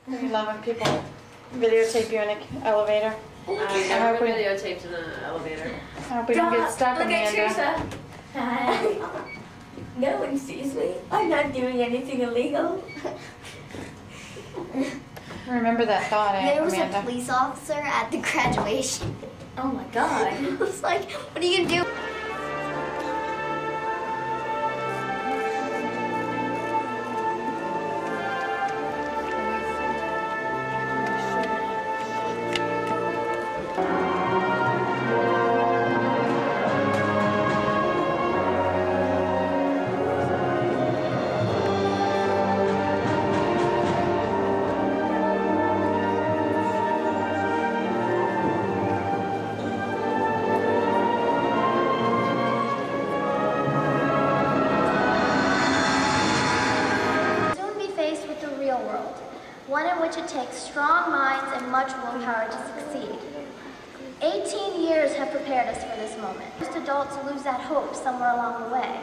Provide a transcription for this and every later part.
You love when people videotape you in an elevator. I've never been videotaped in an elevator. I hope we don't get stuck, Look Amanda. at Teresa. Hi. No one sees me. I'm not doing anything illegal. Remember that thought, There was Amanda. a police officer at the graduation. Oh my God. I was like, what are you gonna do? One in which it takes strong minds and much willpower to succeed. 18 years have prepared us for this moment. Most adults lose that hope somewhere along the way.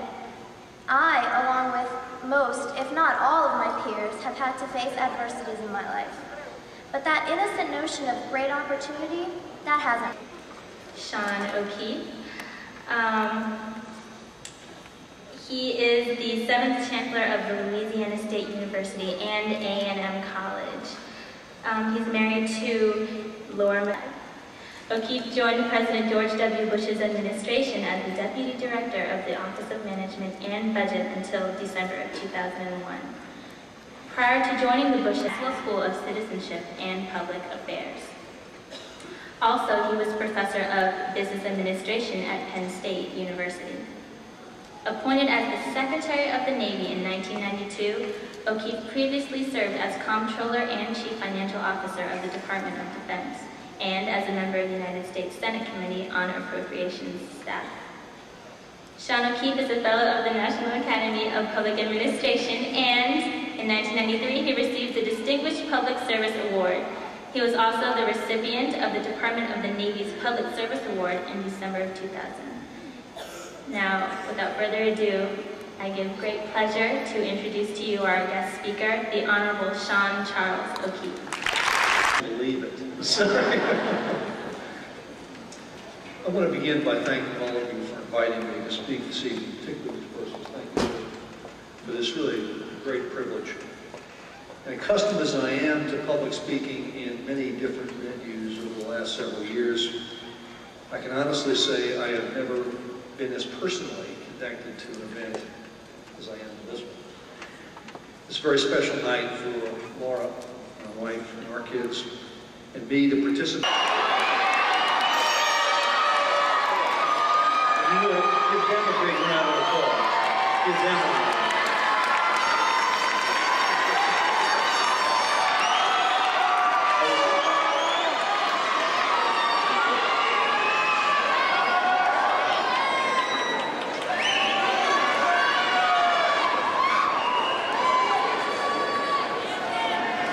I, along with most, if not all of my peers, have had to face adversities in my life. But that innocent notion of great opportunity, that hasn't. Sean O'Keefe. He is the 7th Chancellor of the Louisiana State University and A&M College. He's married to Laura. O'Keefe joined President George W. Bush's administration as the Deputy Director of the Office of Management and Budget until December of 2001. Prior to joining the Bush School of Citizenship and Public Affairs. Also, he was Professor of Business Administration at Penn State University. Appointed as the Secretary of the Navy in 1992, O'Keefe previously served as Comptroller and Chief Financial Officer of the Department of Defense, and as a member of the United States Senate Committee on Appropriations staff. Sean O'Keefe is a Fellow of the National Academy of Public Administration, and in 1993 he received the Distinguished Public Service Award. He was also the recipient of the Department of the Navy's Public Service Award in December of 2000. Now, without further ado, I give great pleasure to introduce to you our guest speaker, the Honorable Sean Charles O'Keefe. Believe it. Sorry. I want to begin by thanking all of you for inviting me to speak this evening, particularly these persons. Thank you for this really great privilege. And accustomed as I am to public speaking in many different venues over the last several years, I can honestly say I have never been as personally connected to an event as I am to this one. It's a very special night for Laura, my wife, and our kids, and me to participate. And you will give them a big round of applause. Give them a round.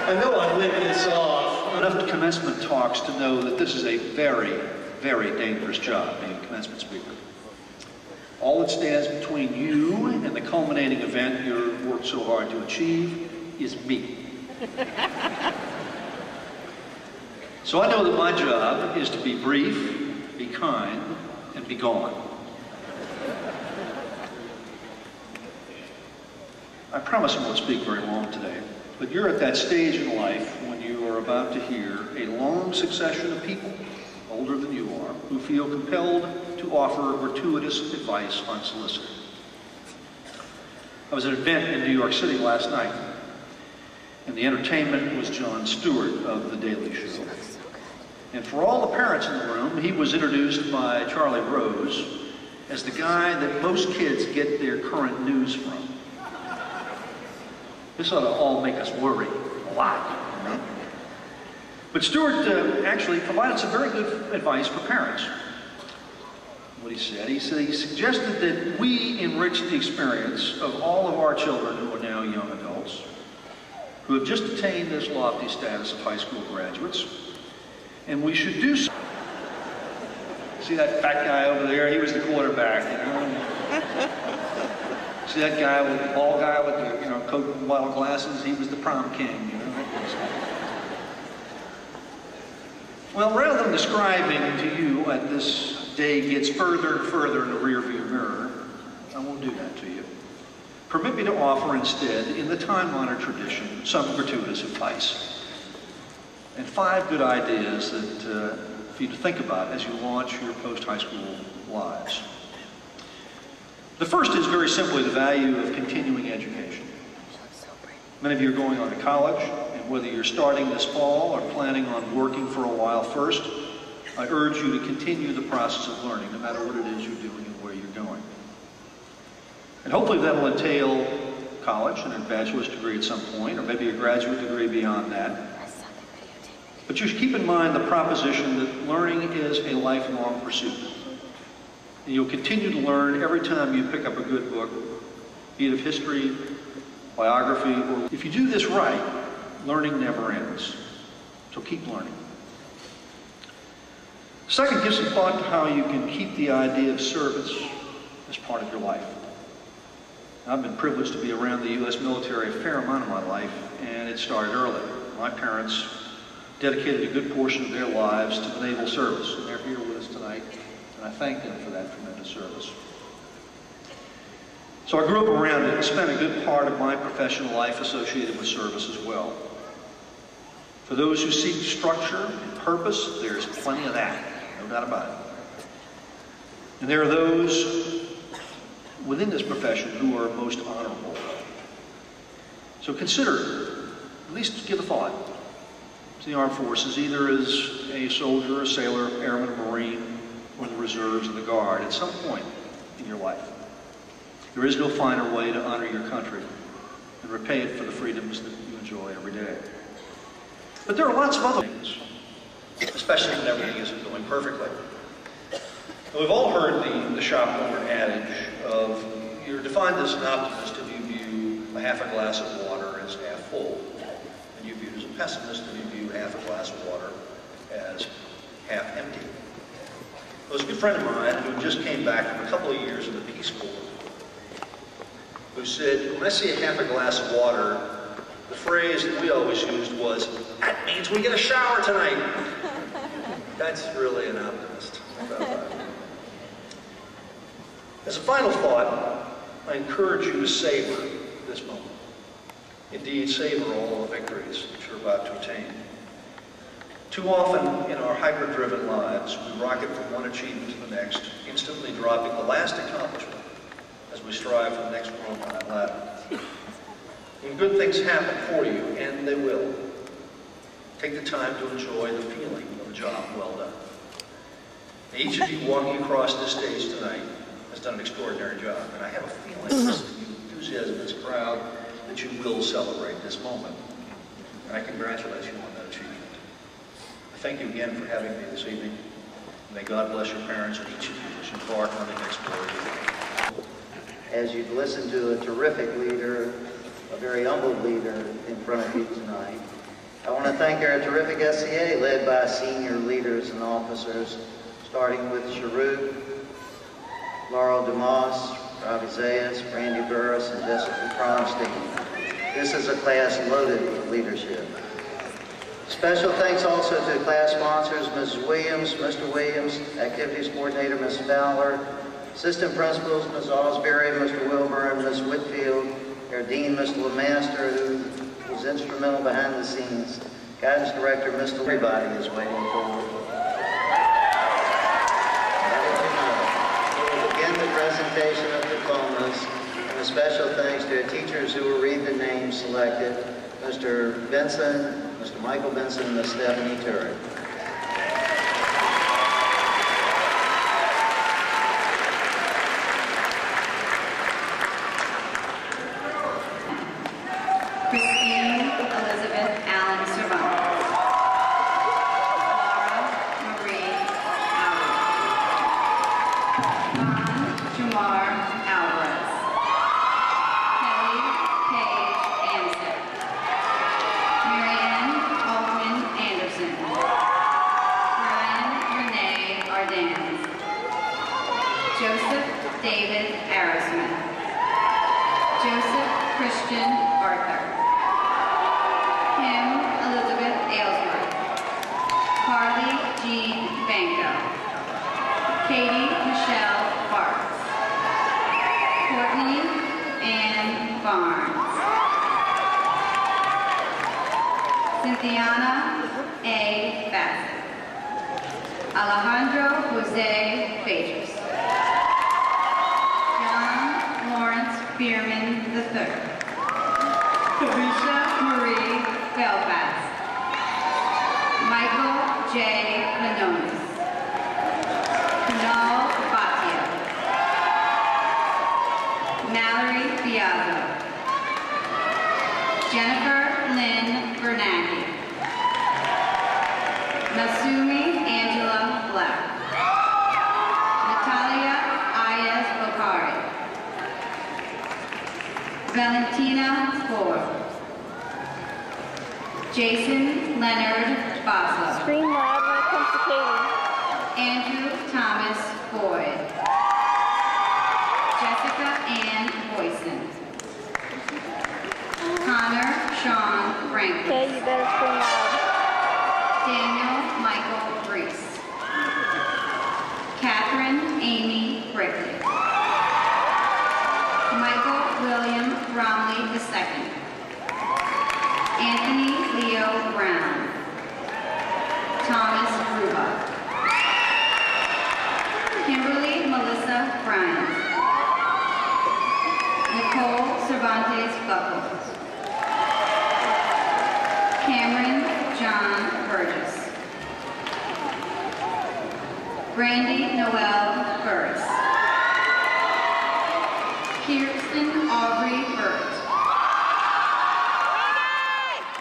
I know I lit this off. Enough commencement talks to know that this is a very, very dangerous job, being a commencement speaker. All that stands between you and the culminating event you've worked so hard to achieve is me. So I know that my job is to be brief, be kind, and be gone. I promise I won't speak very long today. But you're at that stage in life when you are about to hear a long succession of people, older than you are, who feel compelled to offer gratuitous advice unsolicited. I was at an event in New York City last night, and the entertainment was Jon Stewart of The Daily Show. And for all the parents in the room, he was introduced by Charlie Rose as the guy that most kids get their current news from. This ought to all make us worry a lot. But Stewart actually provided some very good advice for parents. What he suggested that we enrich the experience of all of our children who are now young adults, who have just attained this lofty status of high school graduates, and we should do so. See that fat guy over there? He was the quarterback, you know? See that guy with the bald guy with the coat and wild glasses? He was the prom king, you know? Well, rather than describing to you at this day gets further and further in the rearview mirror, I won't do that to you. Permit me to offer instead, in the time-honored tradition, some gratuitous advice. And 5 good ideas that for you to think about as you launch your post-high school lives. The first is very simply the value of continuing education. Many of you are going on to college, and whether you're starting this fall or planning on working for a while first, I urge you to continue the process of learning, no matter what it is you're doing and where you're going. And hopefully that will entail college and a bachelor's degree at some point, or maybe a graduate degree beyond that. But you should keep in mind the proposition that learning is a lifelong pursuit. And you'll continue to learn every time you pick up a good book, be it of history, biography, or if you do this right, learning never ends. So keep learning. Second, give some thought to how you can keep the idea of service as part of your life. I've been privileged to be around the U.S. military a fair amount of my life, and it started early. My parents dedicated a good portion of their lives to the naval service, and they're here with us tonight, and I thank them for that tremendous service. So I grew up around it and spent a good part of my professional life associated with service as well. For those who seek structure and purpose, there's plenty of that, no doubt about it. And there are those within this profession who are most honorable. So consider, at least give a thought to the armed forces, either as a soldier, a sailor, airman, or marine, or the reserves or the guard at some point in your life. There is no finer way to honor your country and repay it for the freedoms that you enjoy every day. But there are lots of other things, especially when everything isn't going perfectly. Now, we've all heard the shop-owner adage of, you're defined as an optimist if you view a half a glass of water as half full, and you view as a pessimist if you view half a glass of water as half empty. There was a good friend of mine who just came back from a couple of years in the Peace Corps, who said, when I see a half a glass of water, the phrase that we always used was, that means we get a shower tonight. That's really an optimist. As a final thought, I encourage you to savor this moment. Indeed, savor all the victories that you're about to attain. Too often in our hyper-driven lives, we rocket from one achievement to the next, instantly dropping the last accomplishment as we strive for the next rung on that ladder. When good things happen for you, and they will, take the time to enjoy the feeling of a job well done. Each of you walking across this stage tonight has done an extraordinary job, and I have a feeling this enthusiasm in this crowd that you will celebrate this moment. And I congratulate you on that achievement. I thank you again for having me this evening. May God bless your parents and each of you as you embark on the next glory. As you've listened to a terrific leader, a very humble leader in front of you tonight, I want to thank our terrific SCA led by senior leaders and officers, starting with Sharuk, Laurel DeMoss, Robbie Zayas, Randy Burris, and Jessica Kronstein. This is a class loaded with leadership. Special thanks also to class sponsors, Mrs. Williams, Mr. Williams, Activities Coordinator, Ms. Fowler, Assistant Principals, Ms. Osbury, Mr. Wilbur, and Ms. Whitfield, our Dean, Mr. LeMaster, who was instrumental behind the scenes, Guidance Director, Mr. Everybody is waiting for. Presentation of diplomas, and a special thanks to our teachers who will read the names selected, Mr. Benson, Mr. Michael Benson, and Ms. Stephanie Turek. Christine Elizabeth Allen Cervantes. Laura Marie Jamar Alvarez. Kelly Paige Anson. Marianne Altman Anderson. Brian Renee Ardennes. Joseph David Arrowsmith. Joseph Christian Arthur. Kim Elizabeth Aylesworth. Carly Jean Banco. Katie Michelle Bartz. Courtney Ann Barnes. Cynthiana A. Bassett. Alejandro Jose Phaedrus. John Lawrence Bierman III. Felicia Marie Belfast. Michael J. Manonis. Kunal Bhatia. Mallory Biazzo. Jennifer Lynn Bernanke. Masumi Angela Black. Natalia Ayaz Bokhari. Valentina Ford. Jason Leonard Boslow. Scream loud when it comes to Katie. Andrew Thomas Boyd. Jessica Ann Boyson. Connor Sean Franklin. Okay, you better scream loud. Daniel Michael Reese. Catherine Amy Brickley. Michael William Bromley II. Anthony Leo Brown. Thomas Ruba. Kimberly Melissa Bryant. Nicole Cervantes Buckles. Cameron John Burgess. Brandy Noel Burris. Kirsten Aubrey Burt.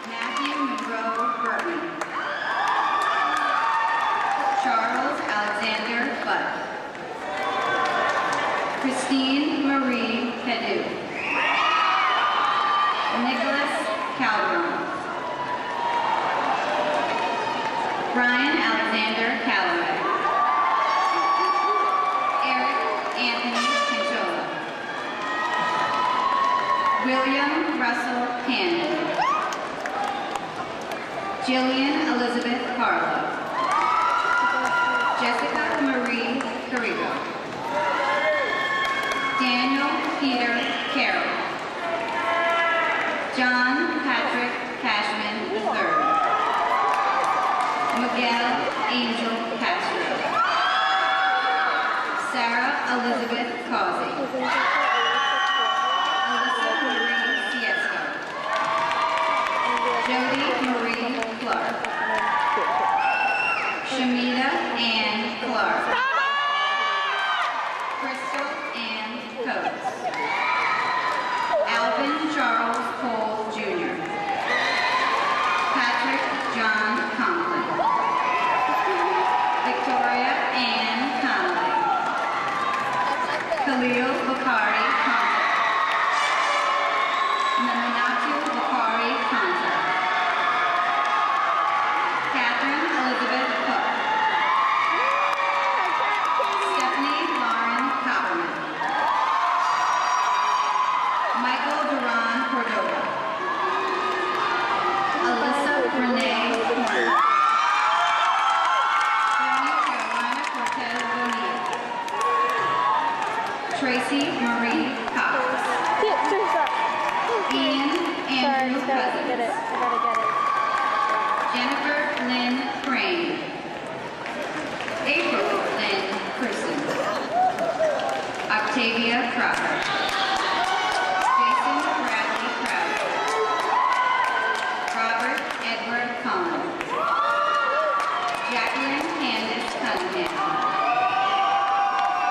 Matthew Monroe Burton. Charles Alexander Butt. Christine Marie Cadu. Nicholas Calderon. Brian Alexander Calloway. Eric Anthony Canchola. William Russell Cannon. Jillian Elizabeth Carlo. Jessica Marie Carrigo. Daniel Peter Carroll. John Patrick Cashman III. Miguel Angel Castro. Sarah Elizabeth Causey. Alyssa Marie Siesco. Jody Marie Clark. Shamita Ann Clark. Crystal Ann Coates. Alvin Charles Cole Jr. Patrick John Conklin. Victoria Ann Connolly. Khalil Bakari Conta. Naminatu Bakari Conta. Catherine Elizabeth Cook. Stephanie Lauren Copperman. Michael Duran Cordova. Alyssa Renee Horn. Carolina Cortez Bonilla. Tracy Marie Cox. Ian Andrew Cousins. Get it. I gotta get it. Jennifer Lynn Crane. April Lynn Christen. Octavia Crocker. Jason Bradley Crowder. Robert Edward Collins. Jacqueline Candace Cunningham.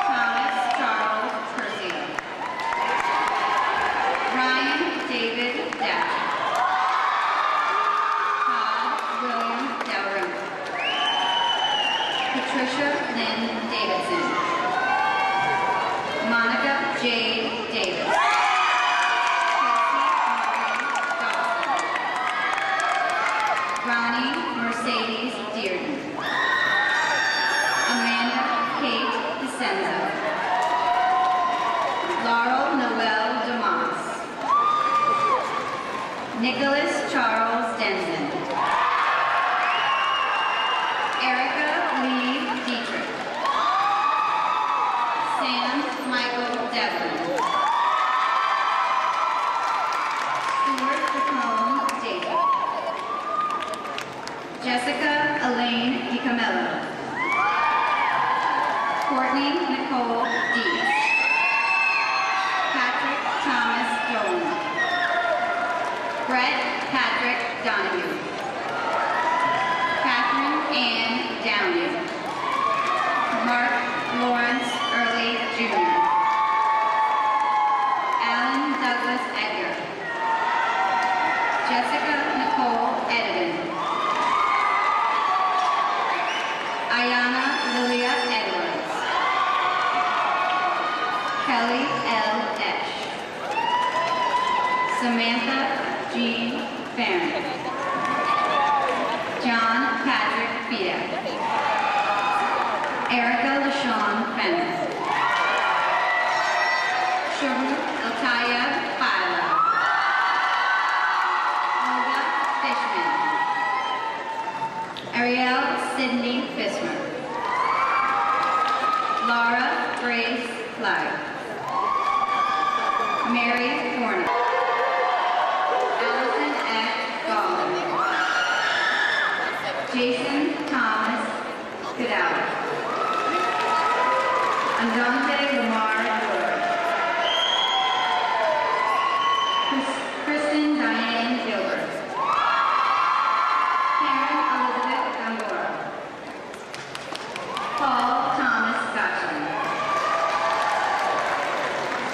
Thomas Charles Curcio. Ryan David Datcher. Todd William Dalrymple. Patricia Lynn Davidson. Monica Jade Davis. Casey Martin Dawson. Ronnie Mercedes Dearden. Amanda Kate DeCenzo. Laurel Noel DeMoss. Nicholas Charles Denson. Erica Jessica Elaine DiCamello. Courtney Nicole Dees. Patrick Thomas Dolan. Brett Patrick Donahue. Catherine Ann Downey. Mark Lawrence Early Jr. Alan Douglas Edgar. Jessica Nicole Edison. Ayana Lilia Edwards. Kelly L. Esch. Samantha Jean Farron. John Patrick Fia. Erica LaShawn Fenner. Sharu Eltaya Pila. Olga Fishman. Ariel Sydney Fismer. Laura Grace Clyde. Mary Horner. Allison F. Gallin. Jason Thomas Goodall. Andante Lamar Ward. Kristen Diane Gilbert. Karen Elizabeth Gambora. Paul Thomas Gotchlin.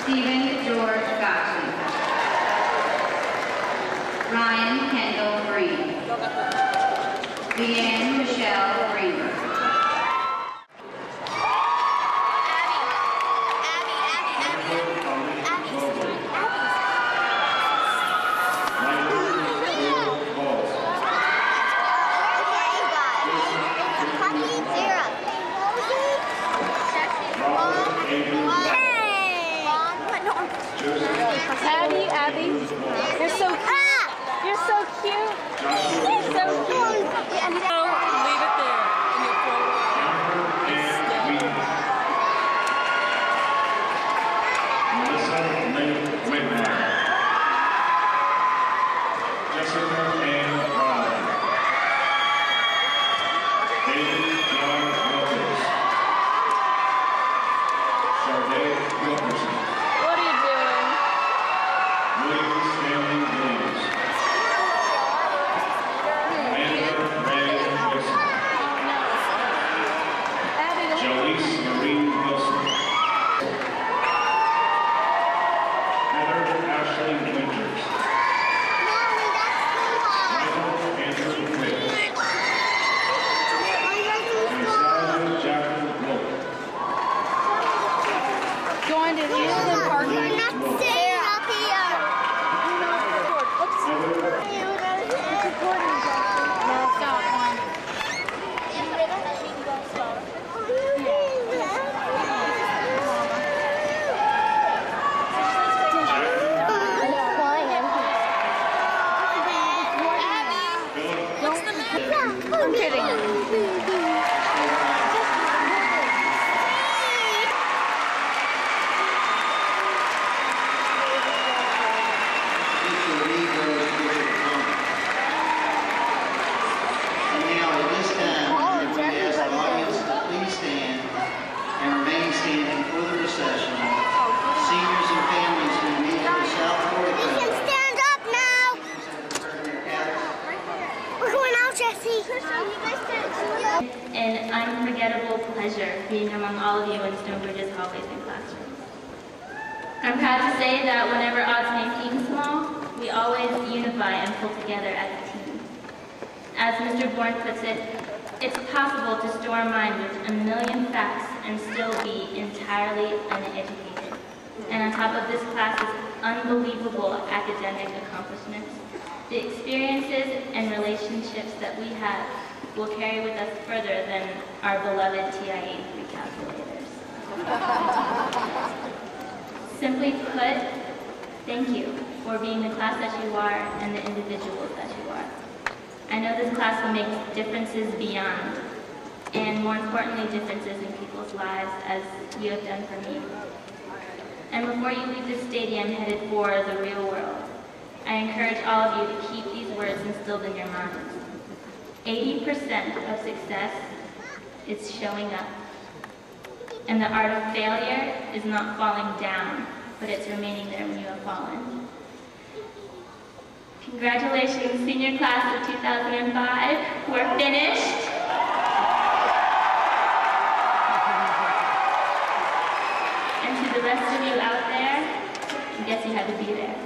Stephen George Gotchlin. Ryan Kendall Green. Leanne Michelle Greenberg. Abby, you're so cute. You're so cute. You're so cute. Leave it there. Melissa Lynn Whitmire. Jessica Ann Raleigh. David John Wilkins. Sharday Wilkerson. What are you doing? William Stanley Williams. Amanda Ray Wilson. Jaleese Marie Wilson. Heather Ashley Winters. Michael Andrew Witt. Anastasia Jacqueline Wolf. Going to the Union Park. William Wolf. I'm kidding. An unforgettable pleasure being among all of you in Stonebridge's hallways and classrooms. I'm proud to say that whenever odds may seem small, we always unify and pull together as a team. As Mr. Bourne puts it, it's possible to store a mind with a million facts and still be entirely uneducated. And on top of this class's unbelievable academic accomplishments, the experiences and relationships that we have will carry with us further than our beloved TI-83 calculators. Simply put, thank you for being the class that you are and the individuals that you are. I know this class will make differences beyond, and more importantly, differences in people's lives as you have done for me. And before you leave this stadium headed for the real world, I encourage all of you to keep these words instilled in your minds. 80% of success is showing up. And the art of failure is not falling down, but it's remaining there when you have fallen. Congratulations, senior class of 2005. We're finished. And to the rest of you out there, I guess you had to be there.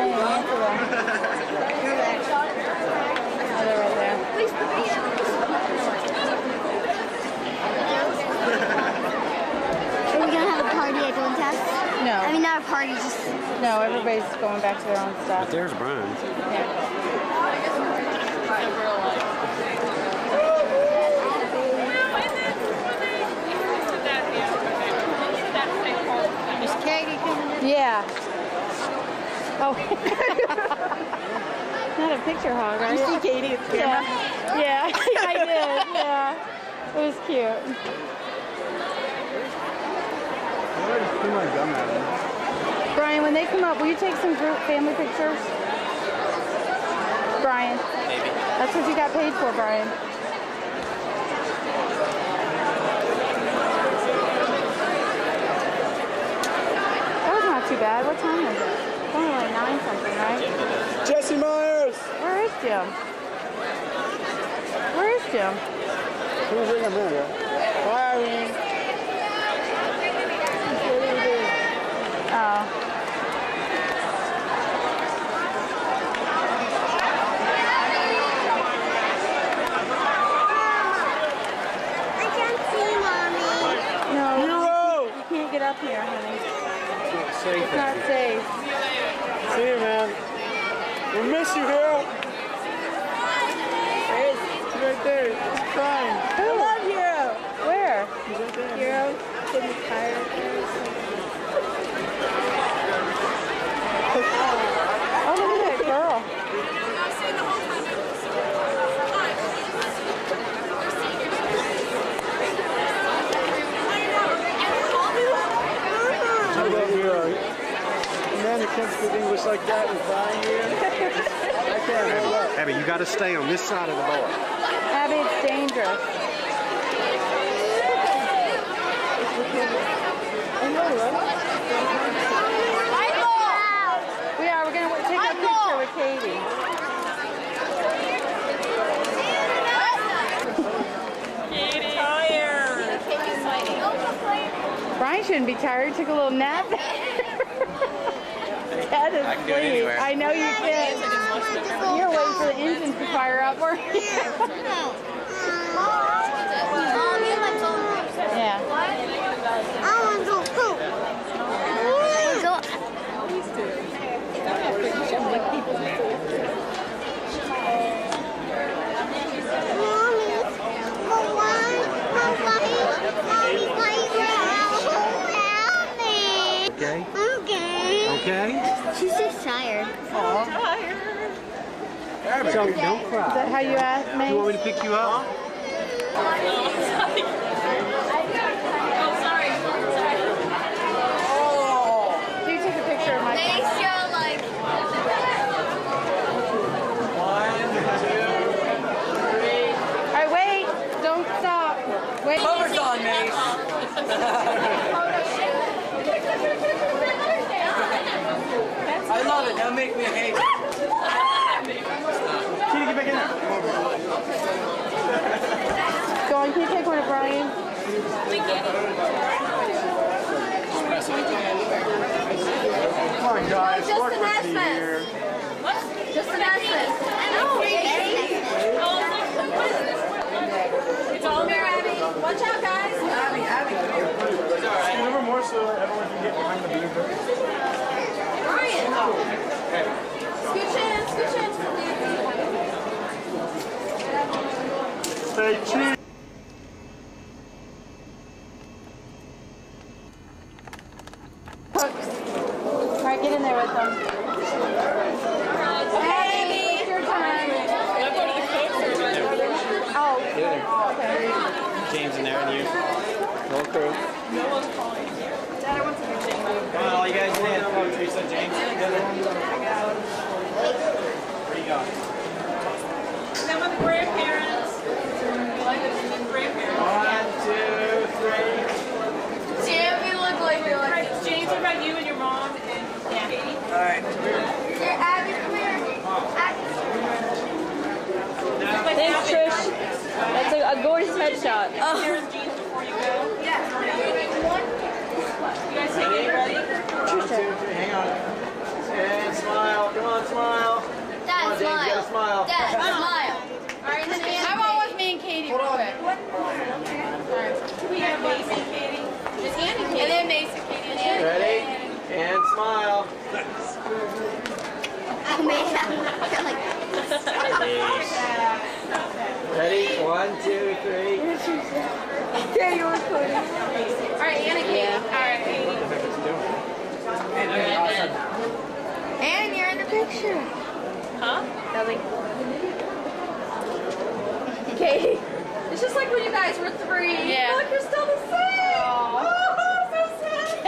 didn't answer them. Oh, they're right there. Are we gonna have a party at Golden Test? No. I mean, not a party, just... No, everybody's going back to their own stuff. But there's Brian. Yeah. Is Katie coming in? Yeah. Oh. Not a picture hog, right? You see Katie at the camera? Yeah. Yeah, I did. Yeah. It was cute. Brian, when they come up, will you take some group family pictures? Brian. Maybe. That's what you got paid for, Brian. That was not too bad. What time is it? It's only like 9 something, right? Jesse Myers! Where is Jim? Where is Jim? Who's in the mirror? Why are we? Oh. I can't see, Mommy. No, you can't get up here, honey. It's not safe. See you, man. We miss you, Hero. Where is he? He's right there. He's crying. I love Hero. Where? He's right there. Hero? Getting tired. Oh, look at that girl. I love Hero. A man that can't speak English like that is crying here. I can't hold up. Abby, you got to stay on this side of the bar. Abby, it's dangerous. We're going to take a picture with Katie. Brian shouldn't be tired. He took a little nap. Dad is asleep. I know you can. You're waiting for the engines to fire up, weren't you? Yeah. I want to go poop. Okay? Okay. Okay? She's just tired. Abby, don't cry. Is that how you asked me? You want me to pick you up? Do you take a picture of my phone? Alright, wait. Don't stop. Wait. Cover's on, Mace. I love it. That'll make me hate it. Kitty, get back in there. Go on, can you take one of Brian? Come on, guys. Work with me here. Just an essence. It's all there, Abby. Watch out, guys. Abby. Scoot over more so everyone can get behind the booth. Brian. Scooch in. Stay tuned. Hooks. Alright, get in there with them. Hey, it's your time. Oh, okay. James in there and you. Whole crew. Dad, I want to be James. Come on, all you guys in. Teresa, James. Where you going? Then with the grandparents. Grandparents. 1, 2, 3. Jim, you look like you're like. James, what about you and your mom and Katie? All right. Here, Abby, come here. Thanks, Trish. That's a gorgeous headshot. Here's Jeans before you go. Yeah. You guys take it ready? 1, 2, 3. Hang on. And smile. Go on, smile. Dad, Come on, James, you gotta smile. Dad, smile. All right, then how about with me and Katie real quick? We have Mace and Katie. Just Andy, Katie. And then Mason, Katie, and Andy. Ready? And smile. Oh, man. Ready? 1, 2, 3. Yeah, you were recording. All right, Anna, Katie. All right, Katie. What the heck is he doing? And you're in the picture. Huh? Katie. It's just like when you guys were 3. Yeah. Look, you're still the same. Oh, so sad.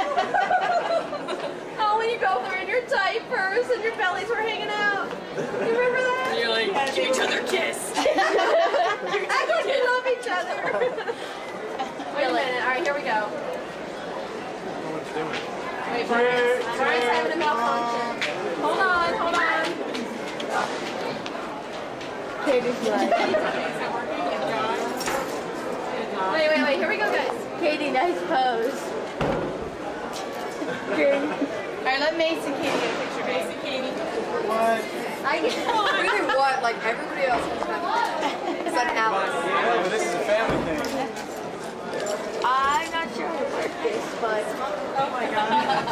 Oh, when you go through in your diapers and your bellies were hanging out. You remember that? You're like, give each other a kiss. Act like you love each other. Wait a minute. All right, here we go. What's doing? Wait, Brian's having a malfunction. Hold on, hold on. Katie's like. Wait, here we go, guys. Katie, nice pose. Alright, let Mason Katie get a picture. Mason Katie. What? Really what? Like everybody else has family. Except Alice. Yeah, but this is a family thing. I'm not sure how to work this, but. Oh my god.